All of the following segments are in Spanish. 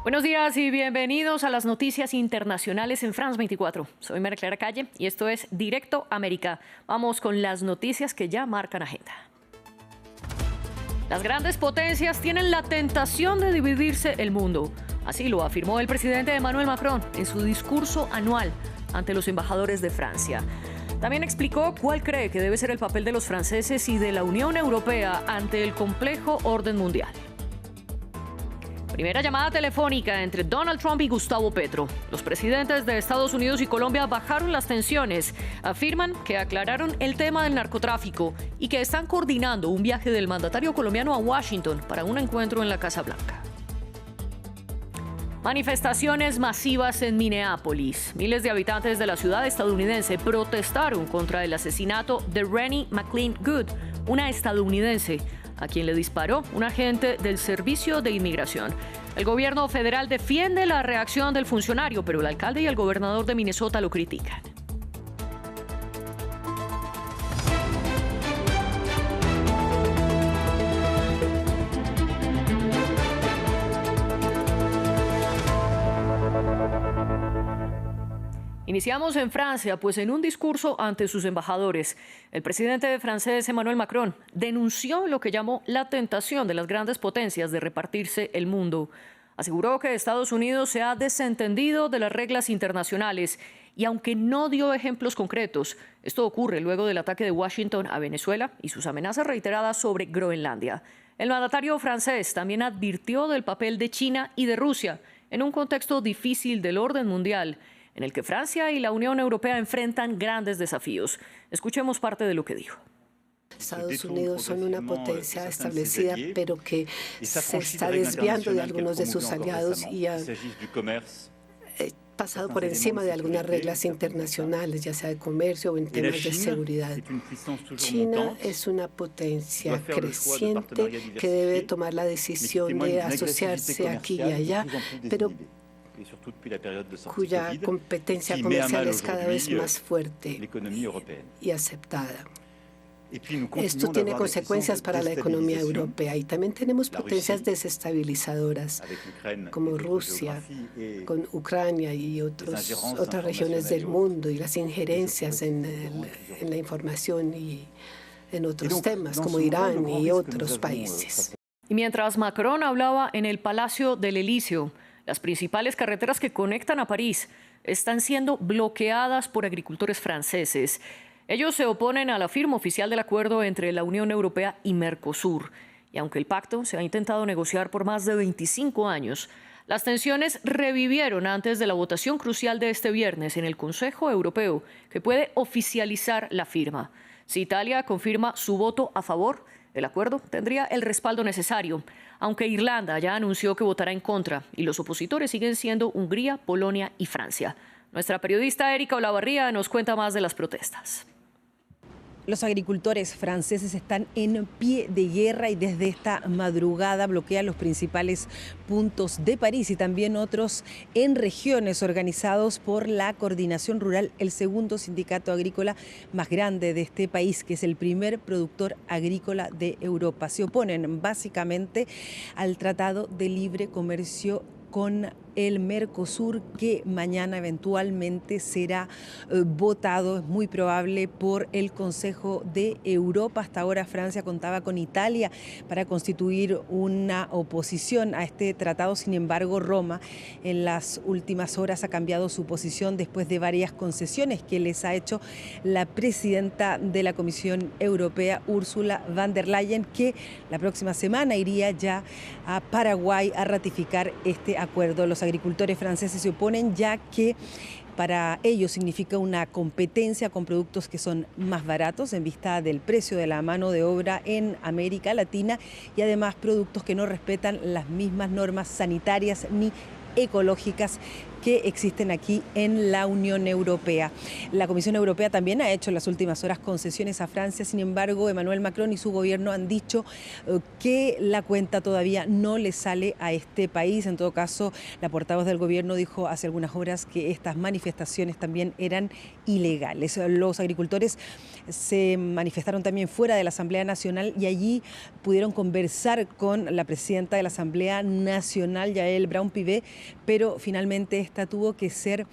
Buenos días y bienvenidos a las noticias internacionales en France 24. Soy María Clara Calle y esto es Directo América. Vamos con las noticias que ya marcan agenda. Las grandes potencias tienen la tentación de dividirse el mundo. Así lo afirmó el presidente Emmanuel Macron en su discurso anual ante los embajadores de Francia. También explicó cuál cree que debe ser el papel de los franceses y de la Unión Europea ante el complejo orden mundial. Primera llamada telefónica entre Donald Trump y Gustavo Petro. Los presidentes de Estados Unidos y Colombia bajaron las tensiones. Afirman que aclararon el tema del narcotráfico y que están coordinando un viaje del mandatario colombiano a Washington para un encuentro en la Casa Blanca. Manifestaciones masivas en Minneapolis. Miles de habitantes de la ciudad estadounidense protestaron contra el asesinato de Rennie McLean Good, una estadounidense a quien le disparó un agente del Servicio de Inmigración. El gobierno federal defiende la reacción del funcionario, pero el alcalde y el gobernador de Minnesota lo critican. Iniciamos en Francia, pues en un discurso ante sus embajadores, el presidente francés Emmanuel Macron denunció lo que llamó la tentación de las grandes potencias de repartirse el mundo. Aseguró que Estados Unidos se ha desentendido de las reglas internacionales y aunque no dio ejemplos concretos, esto ocurre luego del ataque de Washington a Venezuela y sus amenazas reiteradas sobre Groenlandia. El mandatario francés también advirtió del papel de China y de Rusia en un contexto difícil del orden mundial, en el que Francia y la Unión Europea enfrentan grandes desafíos. Escuchemos parte de lo que dijo. Estados Unidos son una potencia establecida, pero que se está desviando de algunos de sus aliados y ha pasado por encima de algunas reglas internacionales, ya sea de comercio o en temas de seguridad. China es una potencia creciente que debe tomar la decisión de asociarse aquí y allá, pero cuya competencia comercial es cada vez más fuerte y aceptada. Esto tiene consecuencias para la economía europea y también tenemos potencias desestabilizadoras como Rusia, con Ucrania y otras regiones del mundo y las injerencias en la información y en otros temas como Irán y otros países. Y mientras Macron hablaba en el Palacio del Elíseo, las principales carreteras que conectan a París están siendo bloqueadas por agricultores franceses. Ellos se oponen a la firma oficial del acuerdo entre la Unión Europea y Mercosur. Y aunque el pacto se ha intentado negociar por más de 25 años, las tensiones revivieron antes de la votación crucial de este viernes en el Consejo Europeo, que puede oficializar la firma. Si Italia confirma su voto a favor, el acuerdo tendría el respaldo necesario, aunque Irlanda ya anunció que votará en contra y los opositores siguen siendo Hungría, Polonia y Francia. Nuestra periodista Erika Olavarría nos cuenta más de las protestas. Los agricultores franceses están en pie de guerra y desde esta madrugada bloquean los principales puntos de París y también otros en regiones organizados por la Coordinación Rural, el segundo sindicato agrícola más grande de este país, que es el primer productor agrícola de Europa. Se oponen básicamente al Tratado de Libre Comercio con el Mercosur, que mañana eventualmente será votado, es muy probable, por el Consejo de Europa. Hasta ahora Francia contaba con Italia para constituir una oposición a este tratado. Sin embargo, Roma en las últimas horas ha cambiado su posición después de varias concesiones que les ha hecho la presidenta de la Comisión Europea, Ursula von der Leyen, que la próxima semana iría ya a Paraguay a ratificar este acuerdo. Los agricultores franceses se oponen, ya que para ellos significa una competencia con productos que son más baratos en vista del precio de la mano de obra en América Latina y además productos que no respetan las mismas normas sanitarias ni ecológicas que existen aquí en la Unión Europea. La Comisión Europea también ha hecho en las últimas horas concesiones a Francia, sin embargo, Emmanuel Macron y su gobierno han dicho que la cuenta todavía no le sale a este país. En todo caso, la portavoz del gobierno dijo hace algunas horas que estas manifestaciones también eran ilegales. Los agricultores se manifestaron también fuera de la Asamblea Nacional y allí pudieron conversar con la presidenta de la Asamblea Nacional, Yael Braun-Pivet, pero finalmente esta tuvo que ser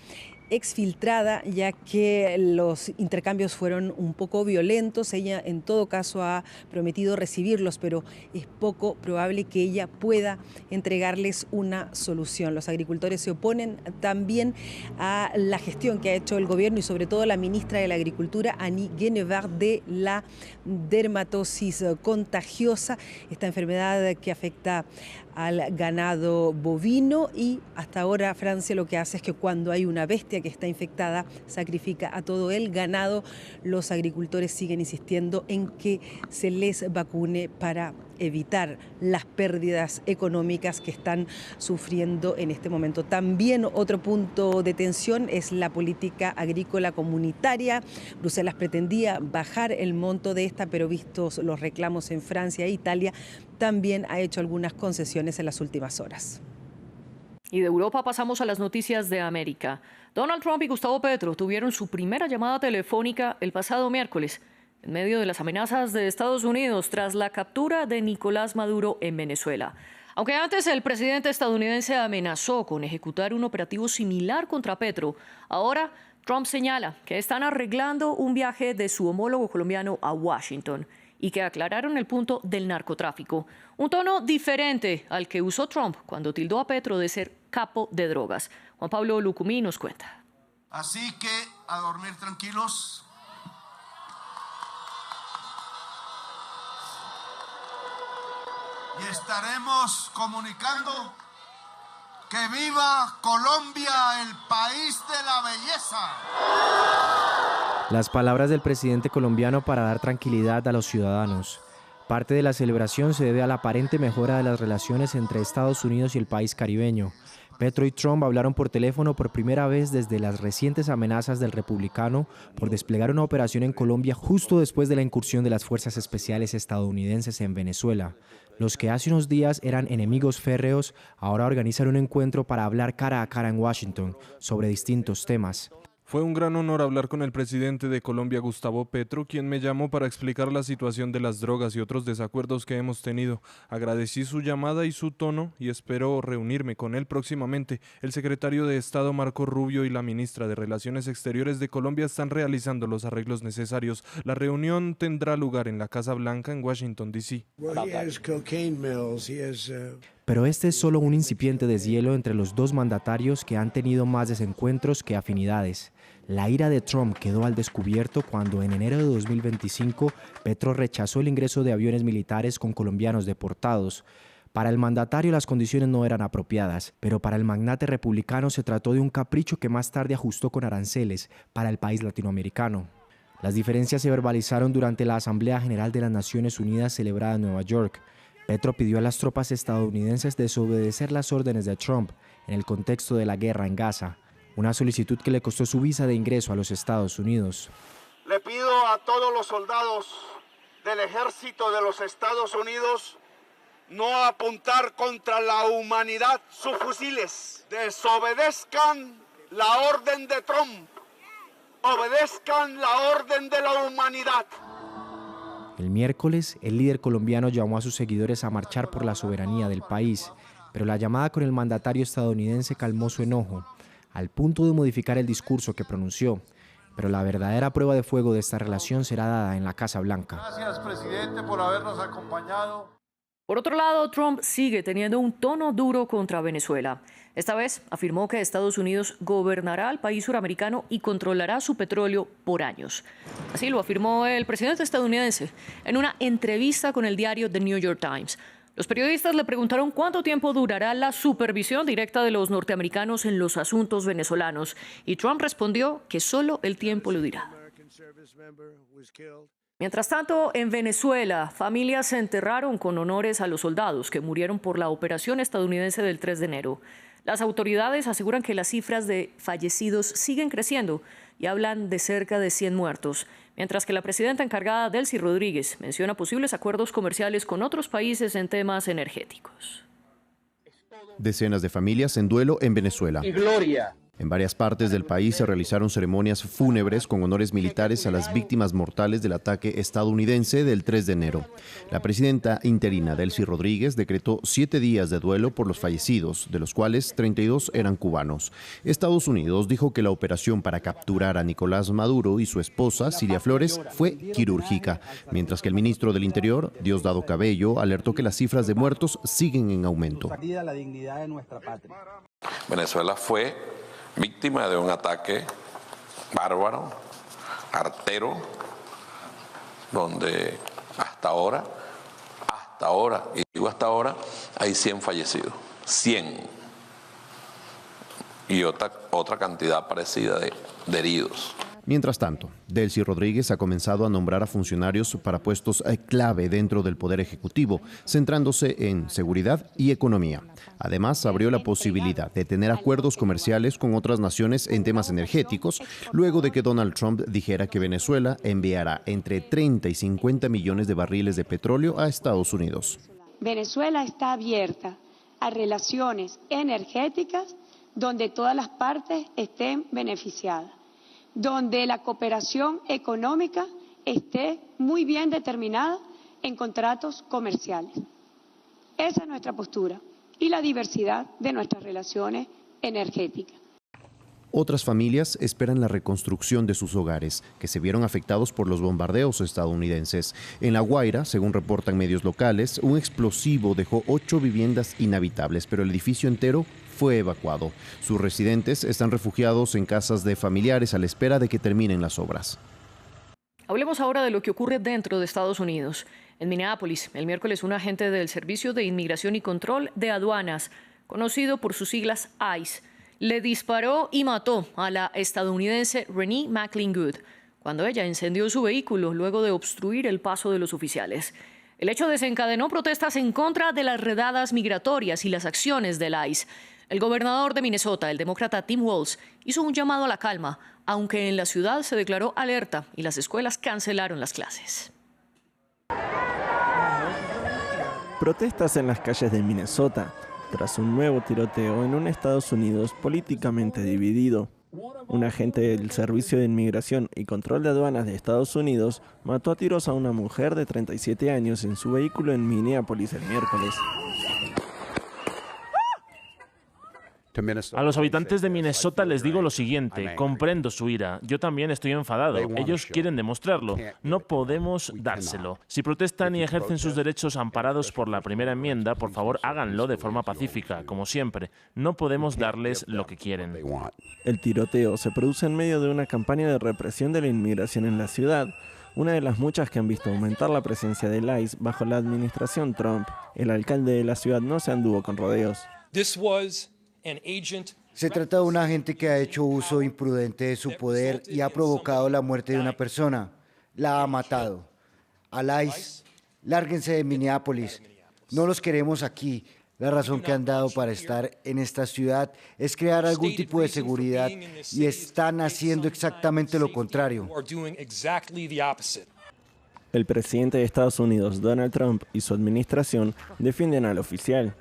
exfiltrada ya que los intercambios fueron un poco violentos. Ella en todo caso ha prometido recibirlos, pero es poco probable que ella pueda entregarles una solución. Los agricultores se oponen también a la gestión que ha hecho el gobierno y sobre todo la ministra de la Agricultura, Annie Genevard, de la dermatosis contagiosa, esta enfermedad que afecta al ganado bovino, y hasta ahora Francia lo que hace es que cuando hay una bestia que está infectada sacrifica a todo el ganado. Los agricultores siguen insistiendo en que se les vacune para evitar las pérdidas económicas que están sufriendo en este momento. También otro punto de tensión es la política agrícola comunitaria. Bruselas pretendía bajar el monto de esta, pero vistos los reclamos en Francia e Italia, también ha hecho algunas concesiones en las últimas horas. Y de Europa pasamos a las noticias de América. Donald Trump y Gustavo Petro tuvieron su primera llamada telefónica el pasado miércoles, en medio de las amenazas de Estados Unidos tras la captura de Nicolás Maduro en Venezuela. Aunque antes el presidente estadounidense amenazó con ejecutar un operativo similar contra Petro, ahora Trump señala que están arreglando un viaje de su homólogo colombiano a Washington y que aclararon el punto del narcotráfico, un tono diferente al que usó Trump cuando tildó a Petro de ser capo de drogas. Juan Pablo Lucumí nos cuenta. Así que a dormir tranquilos. Y estaremos comunicando que viva Colombia, el país de la belleza. Las palabras del presidente colombiano para dar tranquilidad a los ciudadanos. Parte de la celebración se debe a la aparente mejora de las relaciones entre Estados Unidos y el país caribeño. Petro y Trump hablaron por teléfono por primera vez desde las recientes amenazas del republicano por desplegar una operación en Colombia justo después de la incursión de las fuerzas especiales estadounidenses en Venezuela. Los que hace unos días eran enemigos férreos ahora organizan un encuentro para hablar cara a cara en Washington sobre distintos temas. Fue un gran honor hablar con el presidente de Colombia, Gustavo Petro, quien me llamó para explicar la situación de las drogas y otros desacuerdos que hemos tenido. Agradecí su llamada y su tono y espero reunirme con él próximamente. El secretario de Estado, Marco Rubio, y la ministra de Relaciones Exteriores de Colombia están realizando los arreglos necesarios. La reunión tendrá lugar en la Casa Blanca en Washington, D.C. Pero este es solo un incipiente deshielo entre los dos mandatarios que han tenido más desencuentros que afinidades. La ira de Trump quedó al descubierto cuando en enero de 2025 Petro rechazó el ingreso de aviones militares con colombianos deportados. Para el mandatario las condiciones no eran apropiadas, pero para el magnate republicano se trató de un capricho que más tarde ajustó con aranceles para el país latinoamericano. Las diferencias se verbalizaron durante la Asamblea General de las Naciones Unidas celebrada en Nueva York. Petro pidió a las tropas estadounidenses desobedecer las órdenes de Trump en el contexto de la guerra en Gaza, una solicitud que le costó su visa de ingreso a los Estados Unidos. Le pido a todos los soldados del ejército de los Estados Unidos no apuntar contra la humanidad sus fusiles. Desobedezcan la orden de Trump. Obedezcan la orden de la humanidad. El miércoles, el líder colombiano llamó a sus seguidores a marchar por la soberanía del país, pero la llamada con el mandatario estadounidense calmó su enojo, al punto de modificar el discurso que pronunció. Pero la verdadera prueba de fuego de esta relación será dada en la Casa Blanca. Gracias, presidente, por habernos acompañado. Por otro lado, Trump sigue teniendo un tono duro contra Venezuela. Esta vez afirmó que Estados Unidos gobernará al país suramericano y controlará su petróleo por años. Así lo afirmó el presidente estadounidense en una entrevista con el diario The New York Times. Los periodistas le preguntaron cuánto tiempo durará la supervisión directa de los norteamericanos en los asuntos venezolanos, y Trump respondió que solo el tiempo lo dirá. Mientras tanto, en Venezuela, familias se enterraron con honores a los soldados que murieron por la operación estadounidense del 3 de enero. Las autoridades aseguran que las cifras de fallecidos siguen creciendo y hablan de cerca de 100 muertos, mientras que la presidenta encargada, Delcy Rodríguez, menciona posibles acuerdos comerciales con otros países en temas energéticos. Decenas de familias en duelo en Venezuela. En varias partes del país se realizaron ceremonias fúnebres con honores militares a las víctimas mortales del ataque estadounidense del 3 de enero. La presidenta interina Delcy Rodríguez decretó 7 días de duelo por los fallecidos, de los cuales 32 eran cubanos. Estados Unidos dijo que la operación para capturar a Nicolás Maduro y su esposa, Cilia Flores, fue quirúrgica, mientras que el ministro del Interior, Diosdado Cabello, alertó que las cifras de muertos siguen en aumento. Venezuela fue víctima de un ataque bárbaro, artero, donde hasta ahora, y digo hasta ahora, hay 100 fallecidos, 100, y otra cantidad parecida de heridos. Mientras tanto, Delcy Rodríguez ha comenzado a nombrar a funcionarios para puestos clave dentro del Poder Ejecutivo, centrándose en seguridad y economía. Además, abrió la posibilidad de tener acuerdos comerciales con otras naciones en temas energéticos, luego de que Donald Trump dijera que Venezuela enviará entre 30 y 50 millones de barriles de petróleo a Estados Unidos. Venezuela está abierta a relaciones energéticas donde todas las partes estén beneficiadas, donde la cooperación económica esté muy bien determinada en contratos comerciales. Esa es nuestra postura y la diversidad de nuestras relaciones energéticas. Otras familias esperan la reconstrucción de sus hogares, que se vieron afectados por los bombardeos estadounidenses. En La Guaira, según reportan medios locales, un explosivo dejó 8 viviendas inhabitables, pero el edificio entero fue evacuado. Sus residentes están refugiados en casas de familiares a la espera de que terminen las obras. Hablemos ahora de lo que ocurre dentro de Estados Unidos. En Minneapolis, el miércoles, un agente del Servicio de Inmigración y Control de Aduanas, conocido por sus siglas ICE, le disparó y mató a la estadounidense Renee McLean Good cuando ella incendió su vehículo luego de obstruir el paso de los oficiales. El hecho desencadenó protestas en contra de las redadas migratorias y las acciones del ICE. El gobernador de Minnesota, el demócrata Tim Walz, hizo un llamado a la calma, aunque en la ciudad se declaró alerta y las escuelas cancelaron las clases. Protestas en las calles de Minnesota, tras un nuevo tiroteo en un Estados Unidos políticamente dividido. Un agente del Servicio de Inmigración y Control de Aduanas de Estados Unidos mató a tiros a una mujer de 37 años en su vehículo en Minneapolis el miércoles. A los habitantes de Minnesota les digo lo siguiente, comprendo su ira, yo también estoy enfadado, ellos quieren demostrarlo, no podemos dárselo. Si protestan y ejercen sus derechos amparados por la primera enmienda, por favor háganlo de forma pacífica, como siempre, no podemos darles lo que quieren. El tiroteo se produce en medio de una campaña de represión de la inmigración en la ciudad, una de las muchas que han visto aumentar la presencia del ICE bajo la administración Trump. El alcalde de la ciudad no se anduvo con rodeos. Se trata de un agente que ha hecho uso imprudente de su poder y ha provocado la muerte de una persona. La ha matado. Al ICE, lárguense de Minneapolis. No los queremos aquí. La razón que han dado para estar en esta ciudad es crear algún tipo de seguridad y están haciendo exactamente lo contrario. El presidente de Estados Unidos, Donald Trump, y su administración defienden al oficial.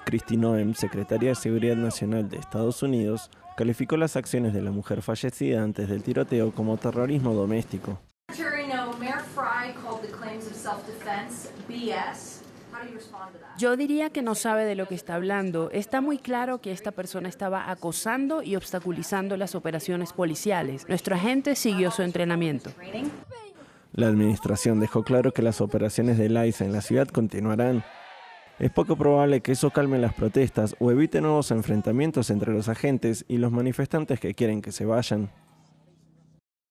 Kristi Noem, secretaria de Seguridad Nacional de Estados Unidos, calificó las acciones de la mujer fallecida antes del tiroteo como terrorismo doméstico. Yo diría que no sabe de lo que está hablando. Está muy claro que esta persona estaba acosando y obstaculizando las operaciones policiales. Nuestro agente siguió su entrenamiento. La administración dejó claro que las operaciones del ICE en la ciudad continuarán. Es poco probable que eso calme las protestas o evite nuevos enfrentamientos entre los agentes y los manifestantes que quieren que se vayan.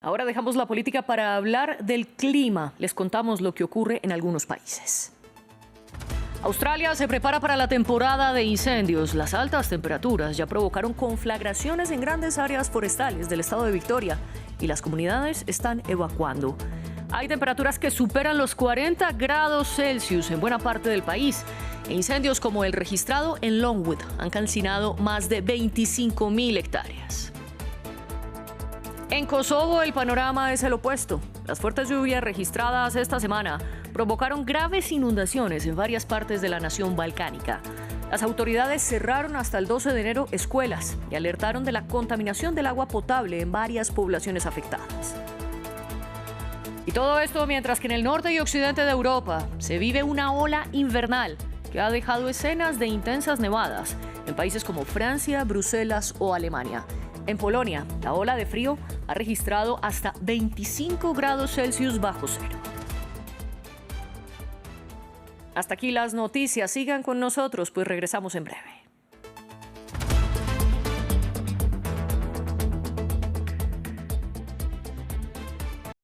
Ahora dejamos la política para hablar del clima. Les contamos lo que ocurre en algunos países. Australia se prepara para la temporada de incendios. Las altas temperaturas ya provocaron conflagraciones en grandes áreas forestales del estado de Victoria y las comunidades están evacuando. Hay temperaturas que superan los 40 grados Celsius en buena parte del país e incendios como el registrado en Longwood han calcinado más de 25.000 hectáreas. En Kosovo el panorama es el opuesto. Las fuertes lluvias registradas esta semana provocaron graves inundaciones en varias partes de la nación balcánica. Las autoridades cerraron hasta el 12 de enero escuelas y alertaron de la contaminación del agua potable en varias poblaciones afectadas. Y todo esto mientras que en el norte y occidente de Europa se vive una ola invernal que ha dejado escenas de intensas nevadas en países como Francia, Bruselas o Alemania. En Polonia, la ola de frío ha registrado hasta 25 grados Celsius bajo cero. Hasta aquí las noticias. Sigan con nosotros, pues regresamos en breve.